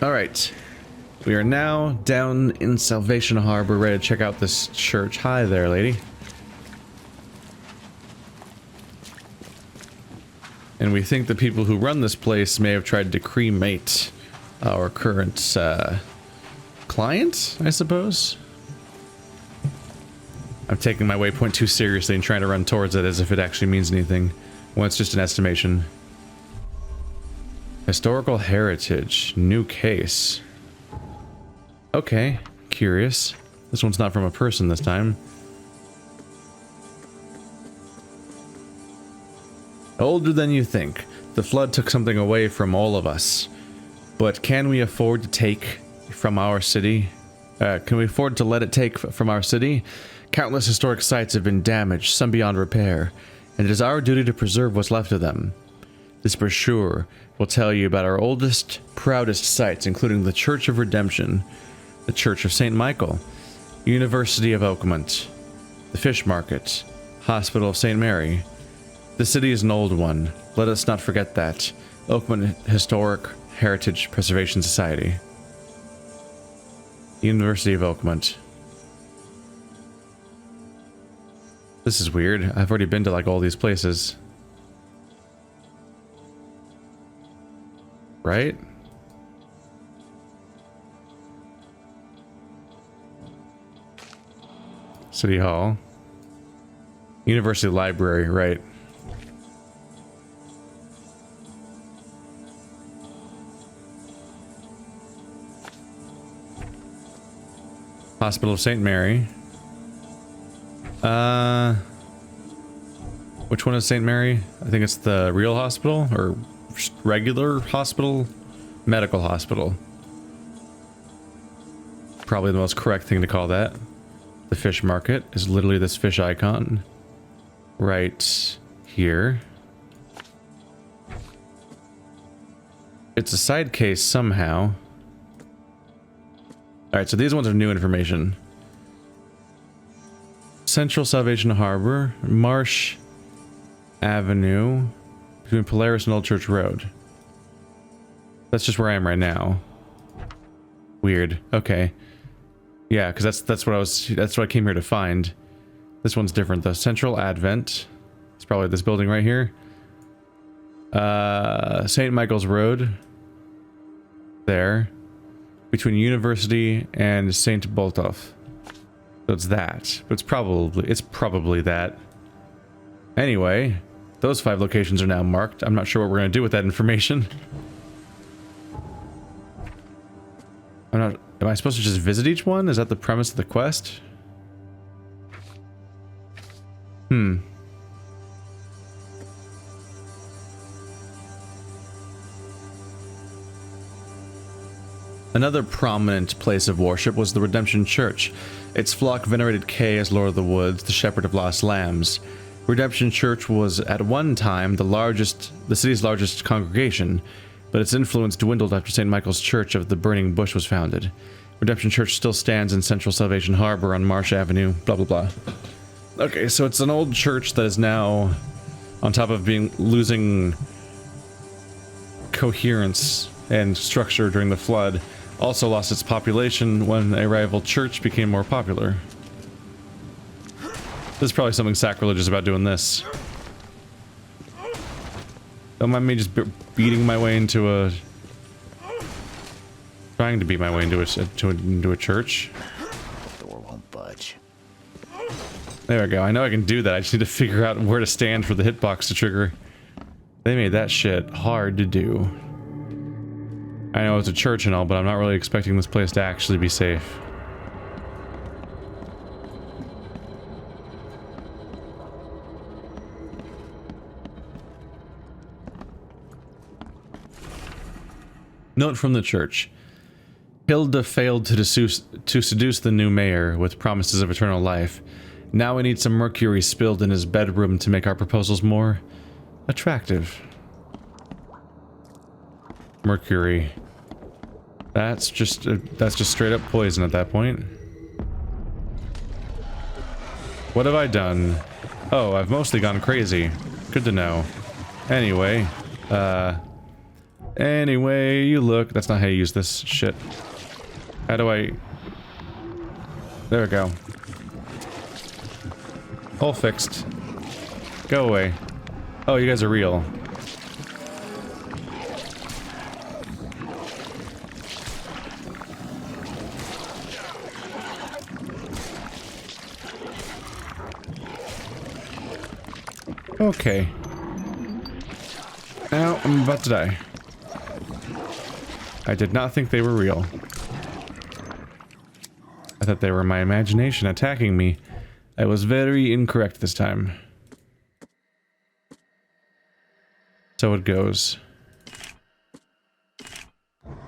Alright. We are now down in Salvation Harbor, ready to check out this church. Hi there, lady. And we think the people who run this place may have tried to cremate our current client, I suppose. I'm taking my waypoint too seriously and trying to run towards it as if it actually means anything, when it's just an estimation. Historical heritage. New case. Okay, curious. This one's not from a person this time. Older than you think. The flood took something away from all of us. But can we afford to take from our city? Can we afford to let it take from our city? Countless historic sites have been damaged, some beyond repair, and it is our duty to preserve what's left of them. This brochure will tell you about our oldest, proudest sites, including the Church of Redemption, the Church of St. Michael, University of Oakmont, the Fish Market, Hospital of St. Mary. The city is an old one. Let us not forget that. Oakmont Historic Heritage Preservation Society. University of Oakmont. This is weird. I've already been to like all these places. Right? City Hall. University Library, right. Hospital of St. Mary. Which one is St. Mary? I think it's the real hospital, or regular hospital? Medical hospital. Probably the most correct thing to call that. The fish market is literally this fish icon. Right here. It's a side case somehow. Alright, so these ones are new information. Central Salvation Harbor, Marsh Avenue, between Polaris and Old Church Road. That's just where I am right now. Weird. Okay. Yeah, because that's what I came here to find. This one's different though. Central Advent. It's probably this building right here. St. Michael's Road. There. Between University and St. Bolthoff. So it's that. But it's probably that. Anyway, those 5 locations are now marked. I'm not sure what we're going to do with that information. Am I supposed to just visit each one? Is that the premise of the quest? Another prominent place of worship was the Redemption Church. Its flock venerated Kay as Lord of the Woods, the shepherd of lost lambs. Redemption Church was at one time the city's largest congregation, but its influence dwindled after St. Michael's Church of the Burning Bush was founded. Redemption Church still stands in Central Salvation Harbor on Marsh Avenue, blah blah blah. Okay, so it's an old church that is now, on top of losing coherence and structure during the flood, also lost its population when a rival church became more popular. There's probably something sacrilegious about doing this. Don't mind me just beating my way into a... Trying to beat my way into a church. The door won't budge. There we go. I know I can do that. I just need to figure out where to stand for the hitbox to trigger. They made that shit hard to do. I know it's a church and all, but I'm not really expecting this place to actually be safe. Note from the church. Hilda failed to seduce the new mayor with promises of eternal life. Now we need some mercury spilled in his bedroom to make our proposals more attractive. Mercury. That's just straight up poison at that point. What have I done? Oh, I've mostly gone crazy. Good to know. Anyway, Anyway, you look. That's not how you use this shit. How do I... There we go. All fixed. Go away. Oh, you guys are real. Okay. Now I'm about to die. I did not think they were real. I thought they were my imagination attacking me. I was very incorrect this time. So it goes.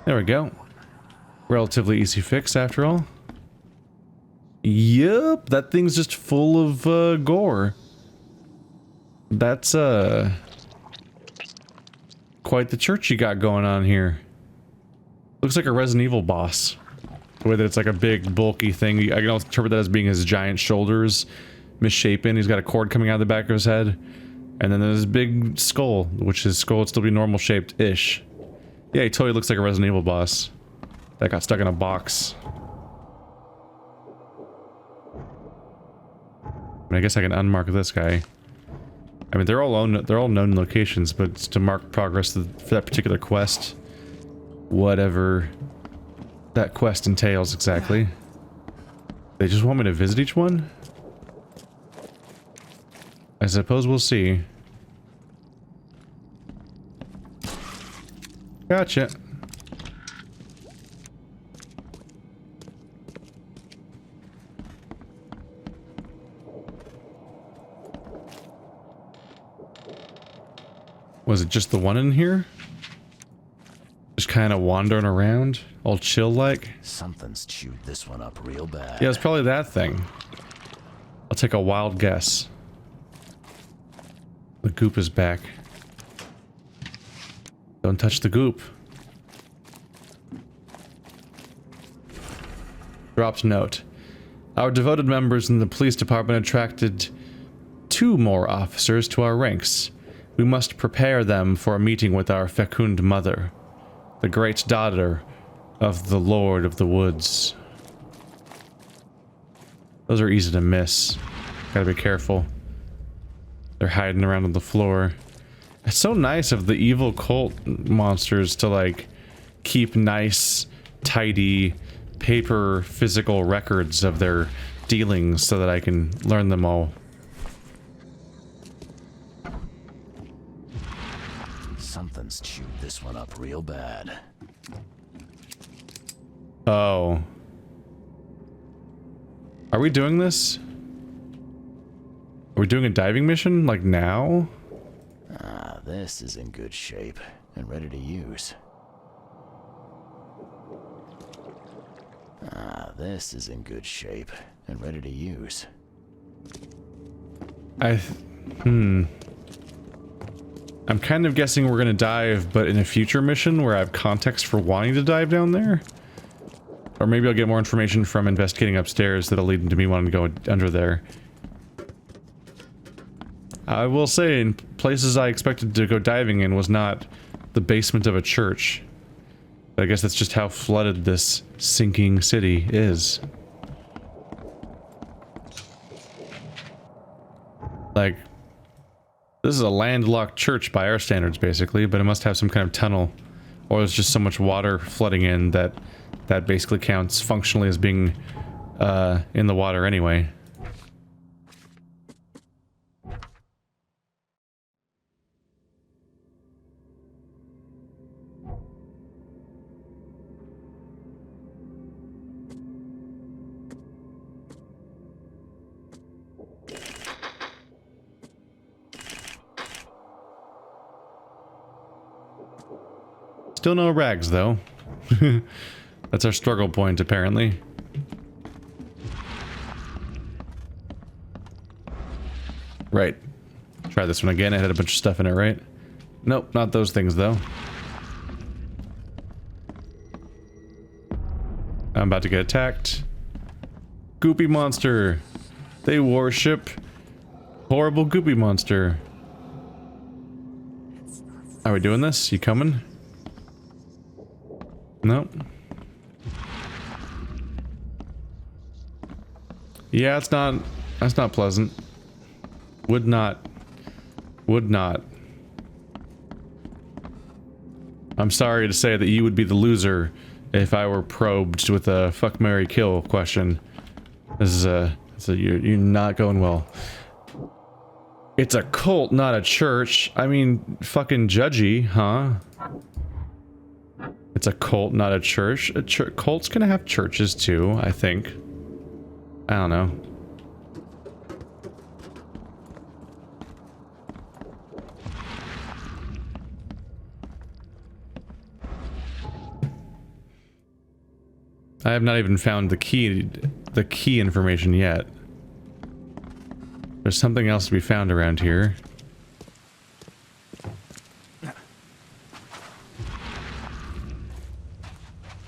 There we go. Relatively easy fix after all. Yup, that thing's just full of gore. That's quite the church you got going on here. Looks like a Resident Evil boss. The way that it's like a big bulky thing. I can also interpret that as being his giant shoulders misshapen. He's got a cord coming out of the back of his head. And then there's this big skull, which his skull would still be normal shaped-ish. Yeah, he totally looks like a Resident Evil boss that got stuck in a box. I guess I can unmark this guy. I mean, they're all known locations, but it's to mark progress for that particular quest. Whatever that quest entails exactly. They just want me to visit each one? I suppose we'll see. Gotcha. Was it just the one in here? Just kind of wandering around, all chill-like? Something's chewed this one up real bad. Yeah, it's probably that thing. I'll take a wild guess. The goop is back. Don't touch the goop. Dropped note. Our devoted members in the police department attracted 2 more officers to our ranks. We must prepare them for a meeting with our fecund mother, the great daughter of the Lord of the Woods. Those are easy to miss. Gotta be careful. They're hiding around on the floor. It's so nice of the evil cult monsters to, like, keep nice, tidy, paper, physical records of their dealings so that I can learn them all. Something's chewed this one up real bad. Oh. Are we doing this? Are we doing a diving mission? Like now? Ah, this is in good shape and ready to use. Ah, this is in good shape and ready to use. I'm kind of guessing we're gonna dive, but in a future mission where I have context for wanting to dive down there? Or maybe I'll get more information from investigating upstairs that'll lead to me wanting to go under there. I will say, in places I expected to go diving in was not the basement of a church. But I guess that's just how flooded this sinking city is. Like, this is a landlocked church by our standards, basically, but it must have some kind of tunnel. Or there's just so much water flooding in that that basically counts functionally as being in the water anyway. Still no rags, though. That's our struggle point, apparently. Right. Try this one again. It had a bunch of stuff in it, right? Nope, not those things, though. I'm about to get attacked. Goopy monster. They worship horrible goopy monster. Are we doing this? You coming? Nope. Yeah, that's not pleasant. Would not. I'm sorry to say that you would be the loser if I were probed with a fuck, marry, kill question. This is you're not going well. It's a cult, not a church. I mean, fucking judgy, huh? It's a cult, not a church. Cult's gonna have churches too, I think. I don't know. I have not even found the key information yet. There's something else to be found around here.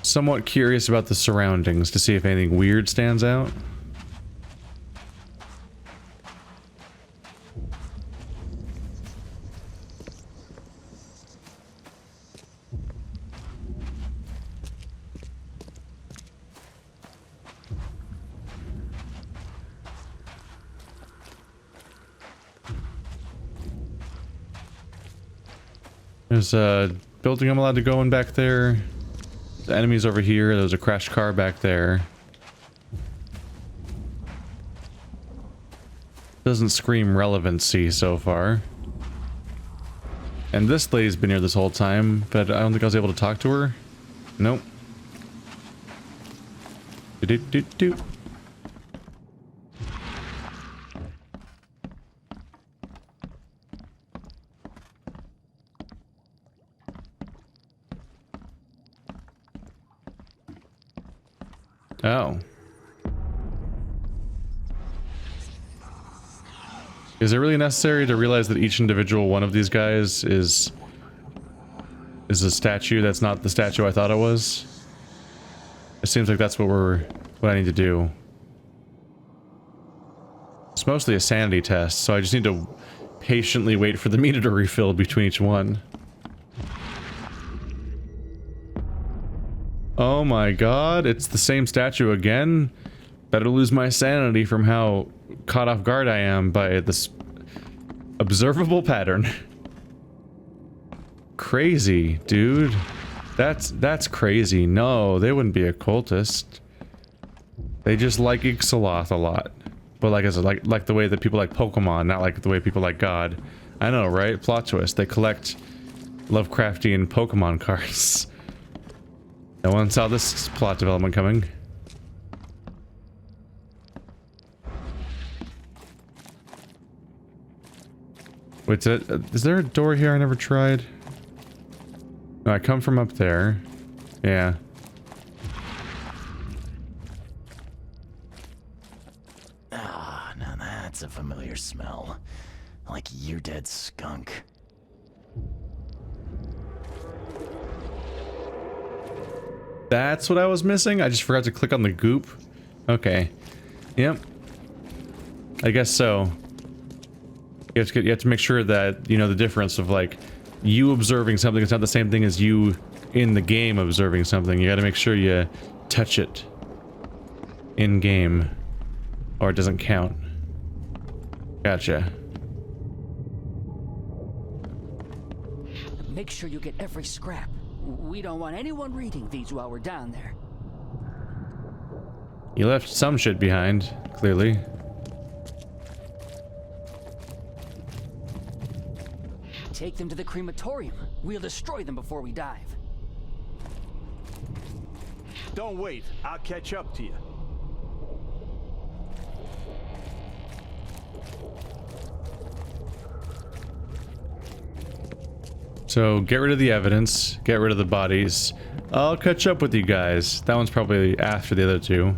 Somewhat curious about the surroundings to see if anything weird stands out. There's a building I'm allowed to go in back there. The enemies over here. There's a crashed car back there. Doesn't scream relevancy so far. And this lady's been here this whole time, but I don't think I was able to talk to her. Nope. Do-do-do-do. Oh. Is it really necessary to realize that each individual one of these guys is a statue that's not the statue I thought it was? It seems like that's what I need to do. It's mostly a sanity test, so I just need to patiently wait for the meter to refill between each one. Oh my god, it's the same statue again? Better lose my sanity from how caught off guard I am by this observable pattern. Crazy, dude. That's crazy. No, they wouldn't be a cultist. They just like Ixaloth a lot. But like the way that people like Pokemon, not like the way people like God. I know, right? Plot twist. They collect Lovecraftian Pokemon cards. No one saw this plot development coming. Wait, is there a door here I never tried? No, I come from up there. Yeah. Ah, now that's a familiar smell. Like your dead skunk. That's what I was missing? I just forgot to click on the goop. Okay. Yep. I guess so. You have to make sure that, you know, the difference of, like, you observing something is not the same thing as you in the game observing something. You gotta make sure you touch it in-game, or it doesn't count. Gotcha. Make sure you get every scrap. We don't want anyone reading these while we're down there. You left some shit behind, clearly. Take them to the crematorium. We'll destroy them before we dive. Don't wait. I'll catch up to you. So, get rid of the evidence, get rid of the bodies. I'll catch up with you guys. That one's probably after the other two.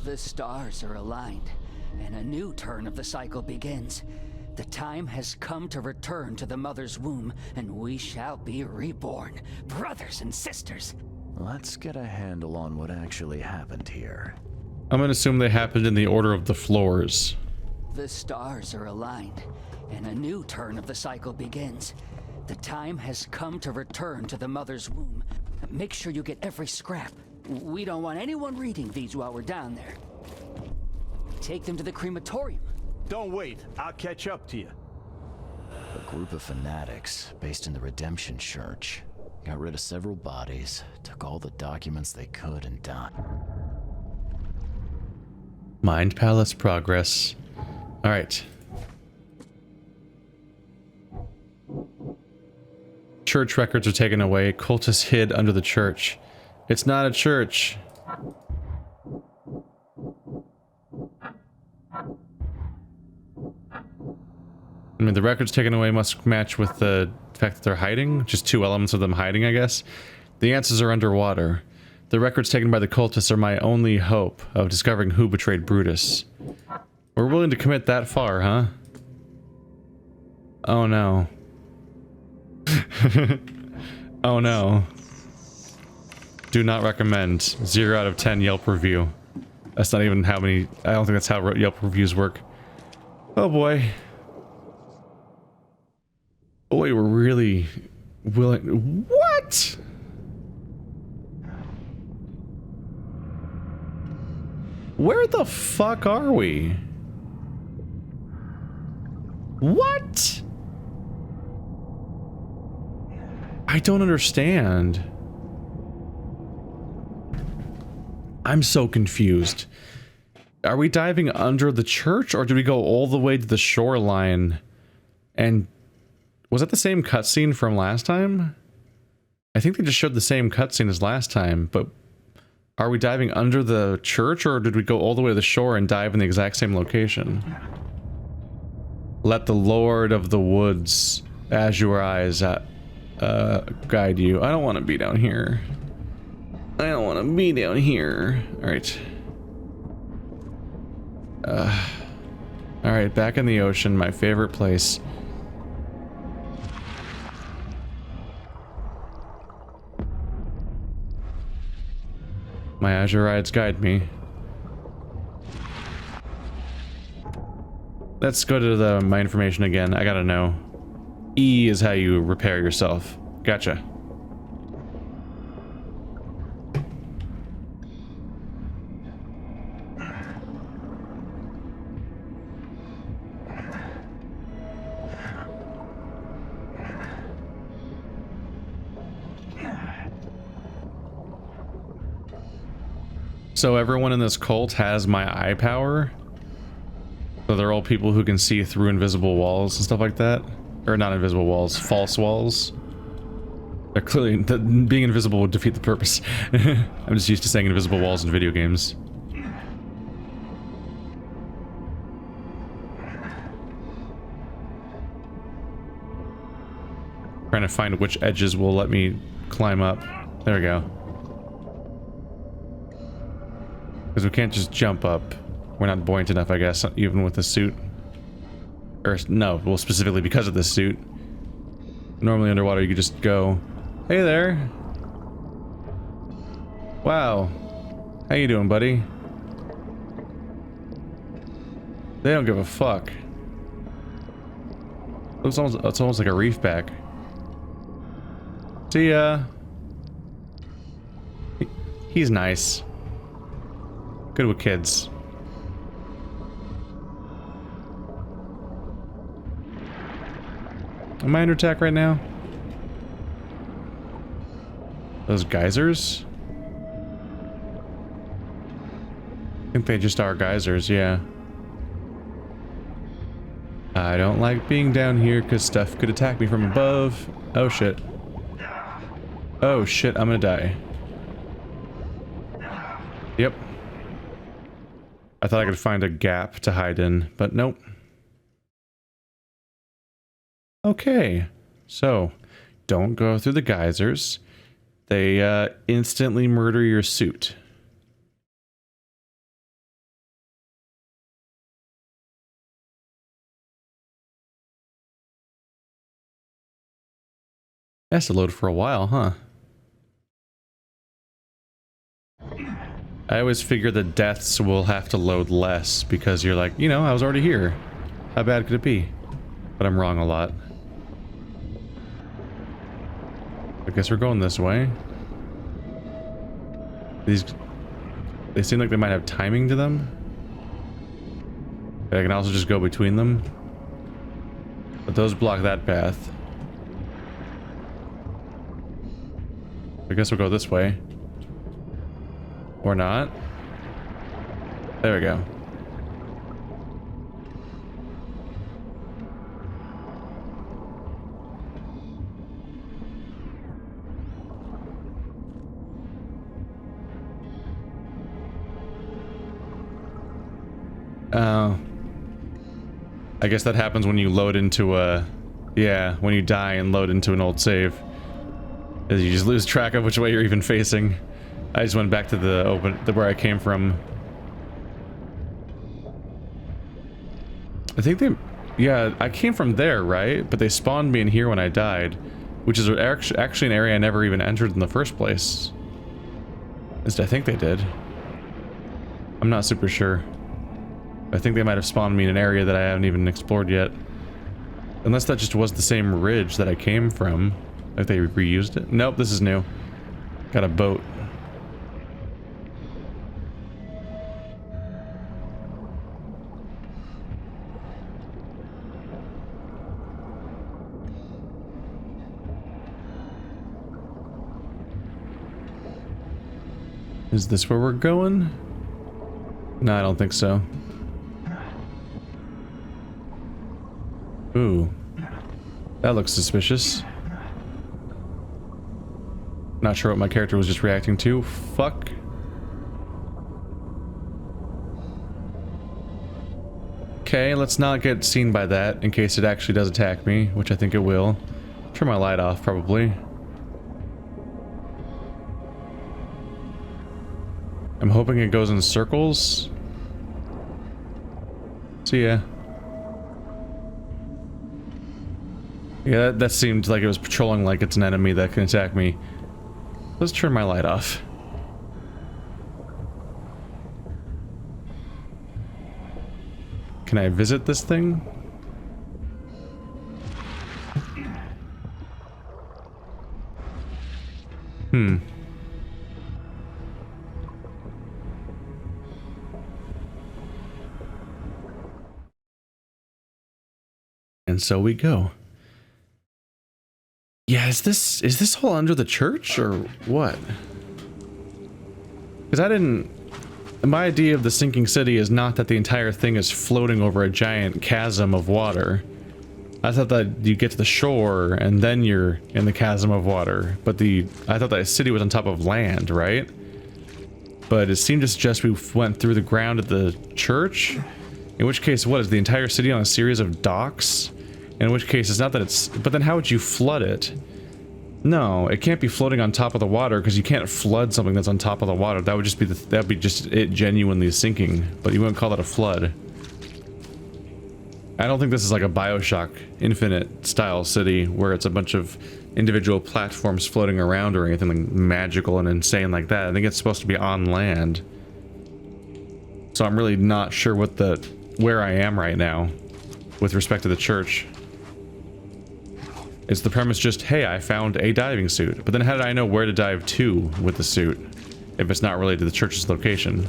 The stars are aligned, and a new turn of the cycle begins. The time has come to return to the mother's womb, and we shall be reborn, brothers and sisters. Let's get a handle on what actually happened here. I'm gonna assume they happened in the order of the floors. The stars are aligned, and a new turn of the cycle begins. The time has come to return to the mother's womb. Make sure you get every scrap. We don't want anyone reading these while we're down there. Take them to the crematorium. Don't wait. I'll catch up to you. A group of fanatics based in the Redemption Church got rid of several bodies, took all the documents they could, and died. Mind Palace progress. Alright. Church records are taken away. Cultists hid under the church. It's not a church. I mean, the records taken away must match with the fact that they're hiding. Just two elements of them hiding, I guess. The answers are underwater. The records taken by the cultists are my only hope of discovering who betrayed Brutus. We're willing to commit that far, huh? Oh no. Oh no. Do not recommend. 0 out of 10 Yelp review. That's not even how many... I don't think that's how Yelp reviews work. Oh boy. Boy, we're really willing... What?! Where the fuck are we? What? I don't understand. I'm so confused. Are we diving under the church, or did we go all the way to the shoreline? And was that the same cutscene from last time? I think they just showed the same cutscene as last time, but are we diving under the church, or did we go all the way to the shore and dive in the exact same location? Let the Lord of the Woods azure eyes guide you. I don't want to be down here. I don't want to be down here. Alright. Alright, back in the ocean, my favorite place. My azure rides guide me. Let's go to my information again. I gotta know. E is how you repair yourself. Gotcha. So everyone in this cult has my eye power? So they're all people who can see through invisible walls and stuff like that? Or not invisible walls, false walls. They're clearly... being invisible would defeat the purpose. I'm just used to saying invisible walls in video games. Trying to find which edges will let me climb up. There we go. Because we can't just jump up. We're not buoyant enough, I guess, even with the suit. Or, no, well, specifically because of this suit. Normally underwater, you could just go, hey there. Wow. How you doing, buddy? They don't give a fuck. It's almost like a reef back. See ya. He's nice. Good with kids. Am I under attack right now? Those geysers? I think they just are geysers, yeah. I don't like being down here because stuff could attack me from above. Oh shit. Oh shit, I'm gonna die. Yep. I thought I could find a gap to hide in, but nope. Okay, so don't go through the geysers. They instantly murder your suit. Has to load for a while, huh? I always figure the deaths will have to load less because you're like, you know, I was already here. How bad could it be? But I'm wrong a lot. I guess we're going this way. They seem like they might have timing to them. I can also just go between them. But those block that path. I guess we'll go this way. Or not. There we go. I guess that happens when you load into a... Yeah, when you die and load into an old save. Is you just lose track of which way you're even facing. I just went back to where I came from. I think they... Yeah, I came from there, right? But they spawned me in here when I died. Which is actually an area I never even entered in the first place. At least I think they did. I'm not super sure. I think they might have spawned me in an area that I haven't even explored yet. Unless that just was the same ridge that I came from. Like they reused it? Nope, this is new. Got a boat. Is this where we're going? No, I don't think so. Ooh. That looks suspicious. Not sure what my character was just reacting to. Fuck. Okay, let's not get seen by that in case it actually does attack me, which I think it will. Turn my light off, probably. I'm hoping it goes in circles. See ya. Yeah, that seemed like it was patrolling like it's an enemy that can attack me. Let's turn my light off. Can I visit this thing? And so we go. Yeah, is this all under the church or what? Because I didn't... My idea of the sinking city is not that the entire thing is floating over a giant chasm of water. I thought that you get to the shore and then you're in the chasm of water. But I thought that city was on top of land, right? But it seemed just we went through the ground at the church. In which case, what is the entire city on a series of docks? In which case, it's not that it's... But then how would you flood it? No, it can't be floating on top of the water because you can't flood something that's on top of the water. That would just be that'd be just it genuinely sinking. But you wouldn't call that a flood. I don't think this is like a BioShock Infinite style city where it's a bunch of individual platforms floating around or anything like magical and insane like that. I think it's supposed to be on land. So I'm really not sure where I am right now with respect to the church. Is the premise just, hey, I found a diving suit, but then how did I know where to dive to with the suit if it's not related to the church's location?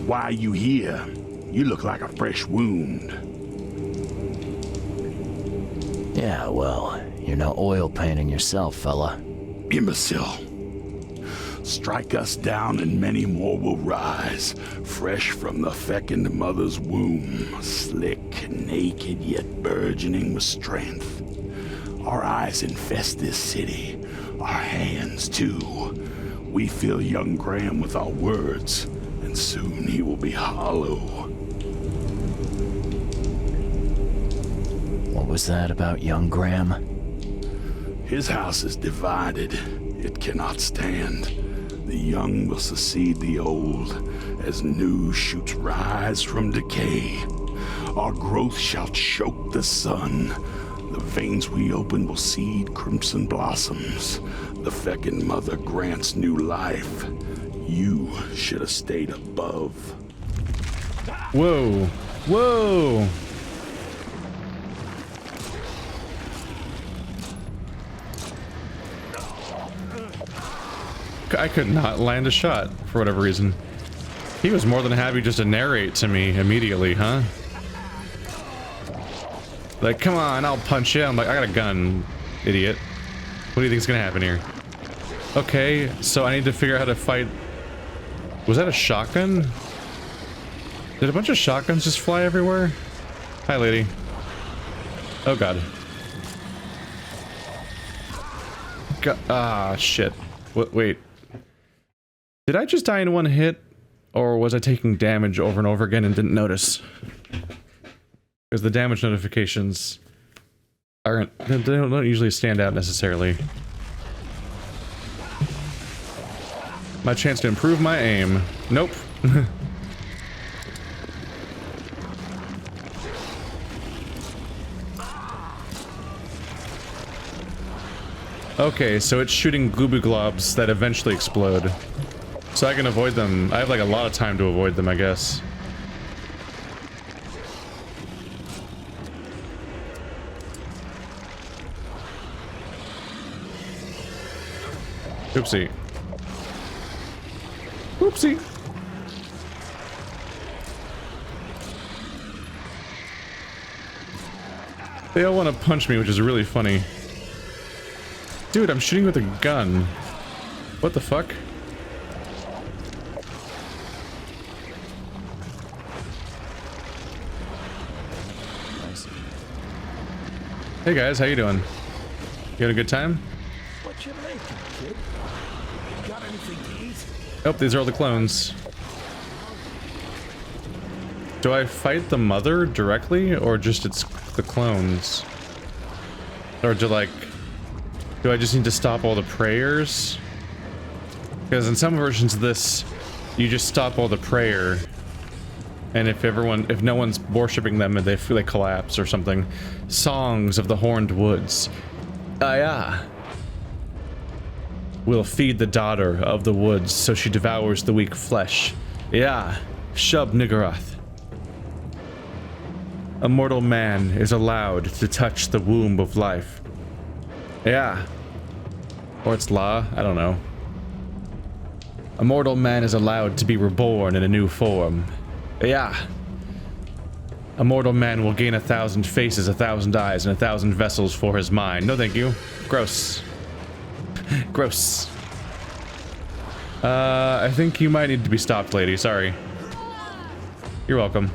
Why are you here? You look like a fresh wound. Yeah, well, you're no oil painting yourself, fella. Imbecile. Strike us down and many more will rise, fresh from the Fecund mother's womb, slick, naked, yet burgeoning with strength. Our eyes infest this city, our hands too. We fill young Graham with our words, and soon he will be hollow. What was that about young Graham? His house is divided. It cannot stand. The young will succeed the old, as new shoots rise from decay. Our growth shall choke the sun. The veins we open will seed crimson blossoms. The Fecund mother grants new life. You should have stayed above. Whoa. Whoa. I could not land a shot for whatever reason. He was more than happy just to narrate to me immediately, huh? Like, come on, I'll punch you. I'm like, I got a gun, idiot. What do you think's gonna happen here? Okay, so I need to figure out how to fight. Was that a shotgun? Did a bunch of shotguns just fly everywhere? Hi, lady. Oh, God. Ah, shit. Wait. Did I just die in one hit? Or was I taking damage over and over again and didn't notice? Because the damage notifications aren't... They don't usually stand out necessarily. My chance to improve my aim. Nope. Okay, so it's shooting glooby globs that eventually explode. So I can avoid them. I have like a lot of time to avoid them, I guess. Oopsie. Oopsie. They all want to punch me, which is really funny. Dude, I'm shooting with a gun. What the fuck? Hey guys, how you doing? You had a good time? What you making, kid? Got anything to eat? Oh, these are all the clones. Do I fight the mother directly, or just it's the clones? Or do I just need to stop all the prayers? Because in some versions of this, you just stop all the prayer, and if no one's worshipping them, they collapse or something. Songs of the Horned Woods. Yeah. Will feed the daughter of the woods, so she devours the weak flesh. Yeah. Shub Niggurath. A mortal man is allowed to touch the womb of life. Yeah. Or it's law, I don't know. A mortal man is allowed to be reborn in a new form. Yeah. A mortal man will gain 1,000 faces, 1,000 eyes, and 1,000 vessels for his mind. No thank you. Gross. Gross. I think you might need to be stopped, lady. Sorry. You're welcome.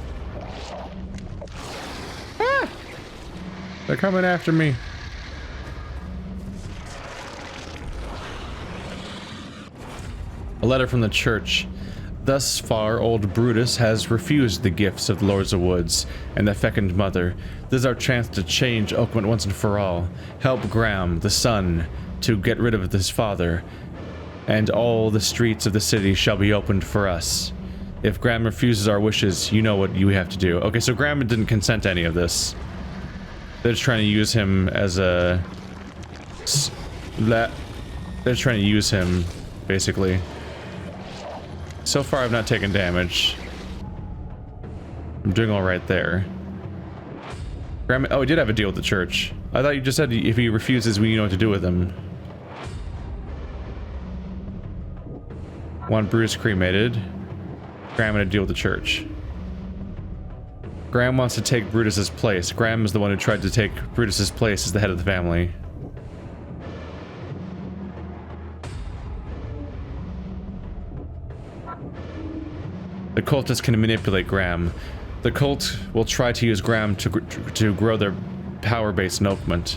Ah! They're coming after me. A letter from the church. Thus far, old Brutus has refused the gifts of the Lords of Woods and the Fecund Mother. This is our chance to change Oakmont once and for all. Help Graham, the son, to get rid of his father, and all the streets of the city shall be opened for us. If Graham refuses our wishes, you know what you have to do. Okay, so Graham didn't consent to any of this. They're just trying to use him as a... They're trying to use him, basically. So far, I've not taken damage. I'm doing all right there. Graham, oh, he did have a deal with the church. I thought you just said if he refuses, we know what to do with him. Want Bruce cremated. Graham had a deal with the church. Graham wants to take Brutus's place. Graham is the one who tried to take Brutus's place as the head of the family. The cultists can manipulate Graham. The cult will try to use Graham to grow their power base in Oakmont.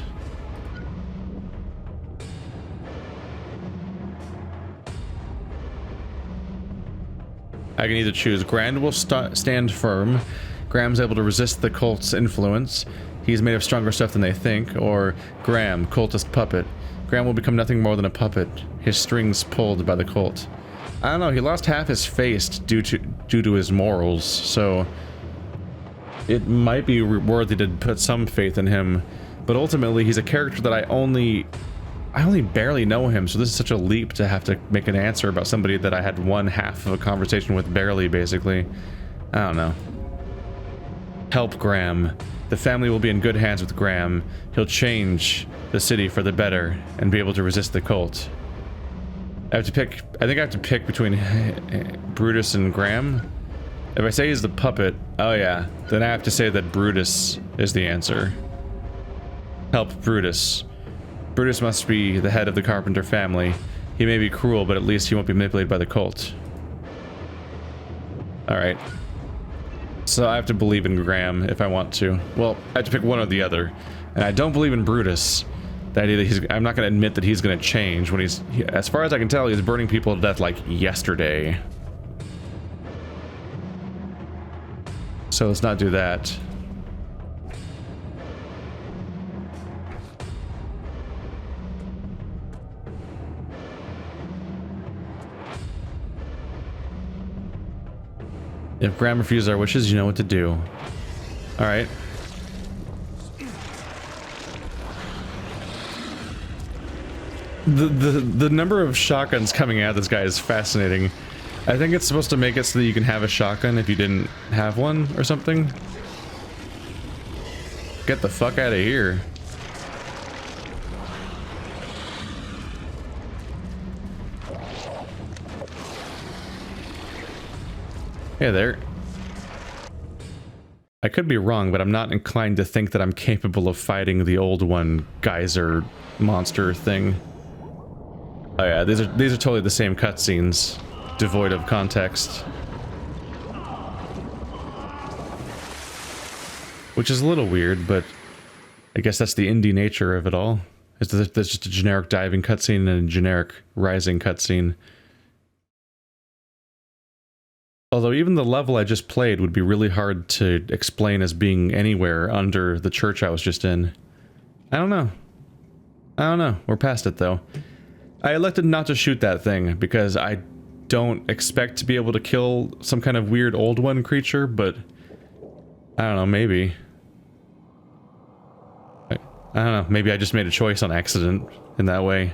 I can either choose Graham will stand firm. Graham's able to resist the cult's influence. He's made of stronger stuff than they think. Or Graham, cultist puppet. Graham will become nothing more than a puppet. His strings pulled by the cult. I don't know, he lost half his face due to his morals, so it might be worthy to put some faith in him, but ultimately he's a character that I only barely know him, so this is such a leap to have to make an answer about somebody that I had one half of a conversation with barely, basically. I don't know. Help Graham. The family will be in good hands with Graham. He'll change the city for the better and be able to resist the cult. I have to pick, I think I have to pick between Brutus and Graham. If I say he's the puppet, oh yeah, then I have to say that Brutus is the answer. Help Brutus. Brutus must be the head of the Carpenter family. He may be cruel, but at least he won't be manipulated by the cult. Alright. So I have to believe in Graham if I want to. Well, I have to pick one or the other. And I don't believe in Brutus. The idea that I'm not going to admit that he's going to change when as far as I can tell, he's burning people to death like yesterday. So let's not do that. If Graham refuses our wishes, you know what to do. Alright. The number of shotguns coming at this guy is fascinating. I think it's supposed to make it so that you can have a shotgun if you didn't have one or something. Get the fuck out of here. Hey there. I could be wrong, but I'm not inclined to think that I'm capable of fighting the old one geyser monster thing. Oh yeah, these are totally the same cutscenes, devoid of context. Which is a little weird, but I guess that's the indie nature of it all. There's just a generic diving cutscene and a generic rising cutscene. Although even the level I just played would be really hard to explain as being anywhere under the church I was just in. I don't know. I don't know. We're past it though. I elected not to shoot that thing because I don't expect to be able to kill some kind of weird old one creature, but I don't know, maybe. I don't know, maybe I just made a choice on accident in that way.